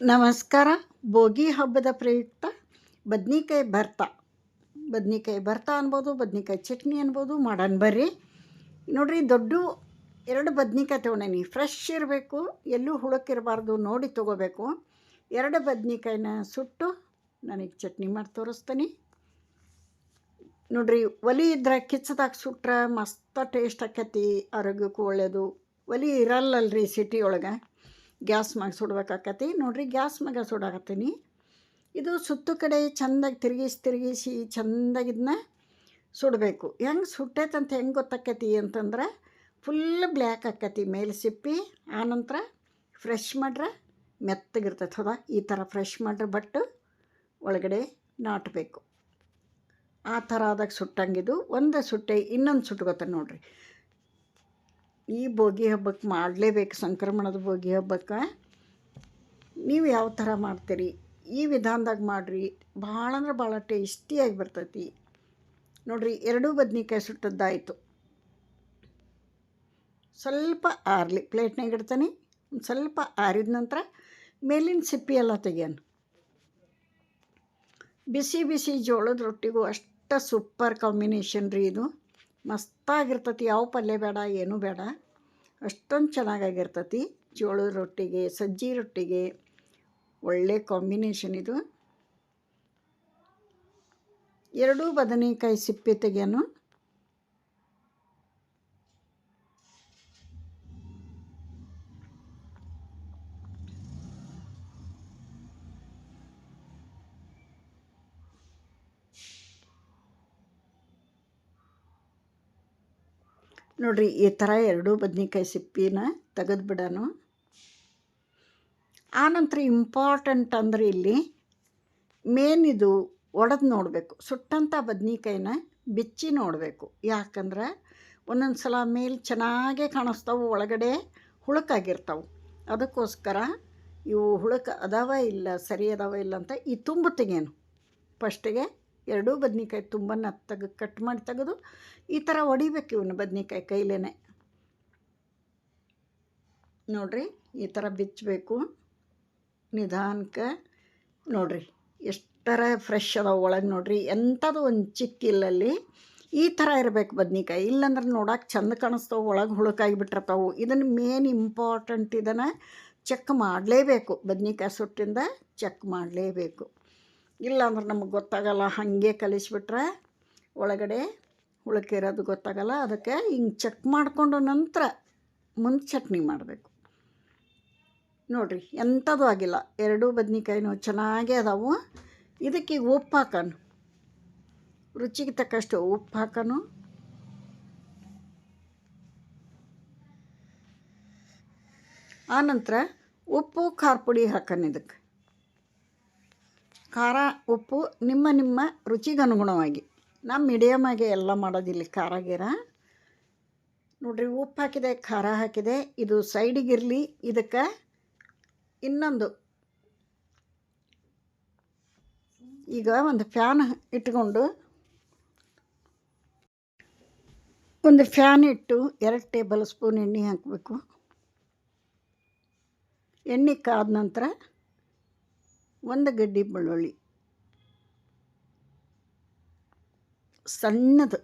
ನಮಸ್ಕಾರ. ಭೋಗಿ ಹಬ್ಬದ ಪ್ರಯುಕ್ತ ಬದ್ನಿಕಾಯಿ ಭರ್ತಾ ಅನ್ಬೋದು, ಬದ್ನಿಕಾಯಿ ಚಟ್ನಿ ಅನ್ಬೋದು. ಮಾಡೋಣ ಬರ್ರಿ. ನೋಡಿರಿ, ದೊಡ್ಡ 2 ಬದ್ನಿಕಾಯಿ ತೊಗೊಂಡೇನಿ. ಫ್ರೆಶ್ ಇರಬೇಕು, ಎಲ್ಲೂ ಹುಳಕ್ಕಿರಬಾರ್ದು ನೋಡಿ ತೊಗೋಬೇಕು. 2 ಬದ್ನಿಕಾಯಿನ ಸುಟ್ಟು ನನಗೆ ಚಟ್ನಿ ಮಾಡಿ ತೋರಿಸ್ತೀನಿ ನೋಡಿರಿ. ಒಲೆ ಇದ್ರೆ ಕಿಚ್ಚದಾಗ ಸುಟ್ರೆ ಮಸ್ತ ಟೇಸ್ಟ್ ಆಕೈತಿ, ಆರೋಗ್ಯಕ್ಕೂ ಒಳ್ಳೆಯದು. ಒಲೆ ಇರಲ್ಲಲ್ರಿ ಸಿಟಿ ಒಳಗೆ, ಗ್ಯಾಸ್ ಮ್ಯಾಗ ಸುಡ್ಬೇಕಾಕತಿ. ನೋಡಿರಿ, ಗ್ಯಾಸ್ ಮ್ಯಾಗ ಸುಡಾಕತ್ತೀನಿ. ಇದು ಸುತ್ತು ಕಡೆ ಚೆಂದಾಗಿ ತಿರುಗಿಸಿ ಚೆಂದಾಗಿ ಇದನ್ನ ಸುಡಬೇಕು. ಹೆಂಗೆ ಸುಟ್ಟೈತಂತ ಹೆಂಗೆ ಗೊತ್ತಾಕೈತಿ ಅಂತಂದ್ರೆ, ಫುಲ್ ಬ್ಲ್ಯಾಕ್ ಆಕೈತಿ ಮೇಲೆ ಸಿಪ್ಪಿ. ಆನಂತರ ಫ್ರೆಶ್ ಮಾಡ್ರೆ ಮೆತ್ತಗಿರ್ತೈತೆ. ಹೌದಾ, ಈ ಥರ ಫ್ರೆಶ್ ಮಾಡ್ರೆ ಬಟ್ಟು ಒಳಗಡೆ ನಾಟಬೇಕು. ಆ ಥರ ಆದಾಗ ಸುಟ್ಟಂಗಿದು. ಒಂದು ಸುಟ್ಟೆ ಇನ್ನೊಂದು ಸುಟ್ಕೋತಾನೆ ನೋಡಿರಿ. ಈ ಭೋಗಿ ಹಬ್ಬಕ್ಕೆ ಮಾಡಲೇಬೇಕು, ಸಂಕ್ರಮಣದ ಭೋಗಿ ಹಬ್ಬಕ್ಕೆ. ನೀವು ಯಾವ ಥರ ಮಾಡ್ತೀರಿ, ಈ ವಿಧಾನದಾಗ ಮಾಡಿರಿ. ಭಾಳ ಅಂದ್ರೆ ಭಾಳ ಟೇಸ್ಟಿಯಾಗಿ ಬರ್ತೈತಿ ನೋಡಿರಿ. 2 ಬದ್ನಿಕಾಯಿ ಸುಟ್ಟದ್ದಾಯಿತು. ಸ್ವಲ್ಪ ಆರಲಿ ಪ್ಲೇಟ್ನಾಗ ಇಡ್ತಾನೆ. ಒಂದು ಸ್ವಲ್ಪ ಆರಿದ ನಂತರ ಮೇಲಿನ ಸಿಪ್ಪಿ ಎಲ್ಲ ತೆಗಿಯೋಣ. ಬಿಸಿ ಬಿಸಿ ಜೋಳದ ರೊಟ್ಟಿಗೂ ಅಷ್ಟು ಸೂಪರ್ ಕಾಂಬಿನೇಷನ್ ರೀ ಇದು. ಮಸ್ತಾಗಿರ್ತೈತಿ. ಯಾವ ಪಲ್ಯ ಬೇಡ, ಏನೂ ಬೇಡ, ಅಷ್ಟೊಂದು ಚೆನ್ನಾಗಾಗಿರ್ತೈತಿ. ಜೋಳದ ರೊಟ್ಟಿಗೆ, ಸಜ್ಜಿ ರೊಟ್ಟಿಗೆ ಒಳ್ಳೆ ಕಾಂಬಿನೇಷನ್ ಇದು. 2 ಬದನೆಕಾಯಿ ಸಿಪ್ಪೆ ತೆಗೆಯೋನು. ನೋಡಿರಿ, ಈ ಥರ 2 ಬದ್ನಿಕಾಯಿ ಸಿಪ್ಪಿನ ತೆಗೆದು ಬಿಡೋನು. ಆನಂತರ ಇಂಪಾರ್ಟೆಂಟ್ ಅಂದರೆ ಇಲ್ಲಿ ಮೇನ್ ಇದು ಒಡೆದು ನೋಡಬೇಕು. ಸುಟ್ಟಂಥ ಬದ್ನಿಕಾಯಿನ ಬಿಚ್ಚಿ ನೋಡಬೇಕು. ಯಾಕಂದ್ರೆ ಒಂದೊಂದು ಸಲ ಮೇಲೆ ಚೆನ್ನಾಗೇ ಕಾಣಿಸ್ತಾವೆ, ಒಳಗಡೆ ಹುಳುಕಾಗಿರ್ತಾವೆ. ಅದಕ್ಕೋಸ್ಕರ ಇವು ಅದಾವ ಇಲ್ಲ, ಸರಿ ಅದಾವ ಇಲ್ಲ ಅಂತ ಈ ತುಂಬು ತೆಗೆಯೋನು. ಫಸ್ಟಿಗೆ 2 ಬದ್ನಿಕಾಯಿ ತುಂಬನ್ನು ಕಟ್ ಮಾಡಿ ತೆಗೆದು ಈ ಥರ ಹೊಡಿಬೇಕು ಇವನು ಬದ್ನಿಕಾಯಿ ಕೈಲೇ. ನೋಡಿರಿ, ಈ ಥರ ಬಿಚ್ಚಬೇಕು ನಿಧಾನಕ್ಕೆ. ನೋಡಿರಿ, ಎಷ್ಟರ ಫ್ರೆಶ್ ಅದಾವೆ ಒಳಗೆ. ನೋಡಿರಿ, ಎಂಥದ್ದು ಒಂದು ಚಿಕ್ಕಿಲ್ಲಲ್ಲಿ. ಈ ಥರ ಇರಬೇಕು ಬದ್ನಿಕಾಯಿ. ಇಲ್ಲಾಂದ್ರೆ ನೋಡೋಕೆ ಚೆಂದ ಕಾಣಿಸ್ತಾವೆ, ಒಳಗೆ ಹುಳುಕಾಗಿಬಿಟ್ಟಿರ್ತಾವೆ. ಇದನ್ನು ಮೇನ್ ಇಂಪಾರ್ಟೆಂಟ್. ಇದನ್ನು ಚೆಕ್ ಮಾಡಲೇಬೇಕು. ಬದ್ನಿಕಾಯಿ ಸುಟ್ಟಿಂದ ಚೆಕ್ ಮಾಡಲೇಬೇಕು. ಇಲ್ಲಾಂದ್ರೆ ನಮಗೆ ಗೊತ್ತಾಗಲ್ಲ. ಹಾಗೆ ಕಲಿಸ್ಬಿಟ್ರೆ ಒಳಗಡೆ ಹುಳುಕಿರೋದು ಗೊತ್ತಾಗಲ್ಲ. ಅದಕ್ಕೆ ಹಿಂಗೆ ಚೆಕ್ ಮಾಡಿಕೊಂಡು ನಂತರ ಮುಂದೆ ಚಟ್ನಿ ಮಾಡಬೇಕು. ನೋಡಿರಿ, ಎಂಥದ್ದು ಆಗಿಲ್ಲ. 2 ಬದ್ನಿಕಾಯಿನೂ ಚೆನ್ನಾಗೇ ಅದಾವು. ಇದಕ್ಕೆ ಉಪ್ಪು ಹಾಕೋನು, ರುಚಿಗೆ ತಕ್ಕಷ್ಟು ಉಪ್ಪು ಹಾಕೋನು. ಆನಂತರ ಉಪ್ಪು ಖಾರ ಪುಡಿ ಹಾಕೋನು. ಇದಕ್ಕೆ ಖಾರ ಉಪ್ಪು ನಿಮ್ಮ ರುಚಿಗೆ ಅನುಗುಣವಾಗಿ. ನಾನು ಮೀಡಿಯಮಾಗಿ ಎಲ್ಲ ಮಾಡೋದಿಲ್ಲ ಖಾರ ಗೀರ. ನೋಡಿರಿ, ಉಪ್ಪು ಹಾಕಿದೆ, ಖಾರ ಹಾಕಿದೆ. ಇದು ಸೈಡಿಗಿರಲಿ. ಇದಕ್ಕೆ ಇನ್ನೊಂದು, ಈಗ ಒಂದು ಫ್ಯಾನ್ ಇಟ್ಕೊಂಡು, ಒಂದು ಫ್ಯಾನ್ ಇಟ್ಟು 2 ಟೇಬಲ್ ಸ್ಪೂನ್ ಎಣ್ಣೆ ಹಾಕಬೇಕು. ಎಣ್ಣೆ ಕಾದ ನಂತರ 1 ಗಡ್ಡೆ ಬೆಳ್ಳುಳ್ಳಿ ಸಣ್ಣದು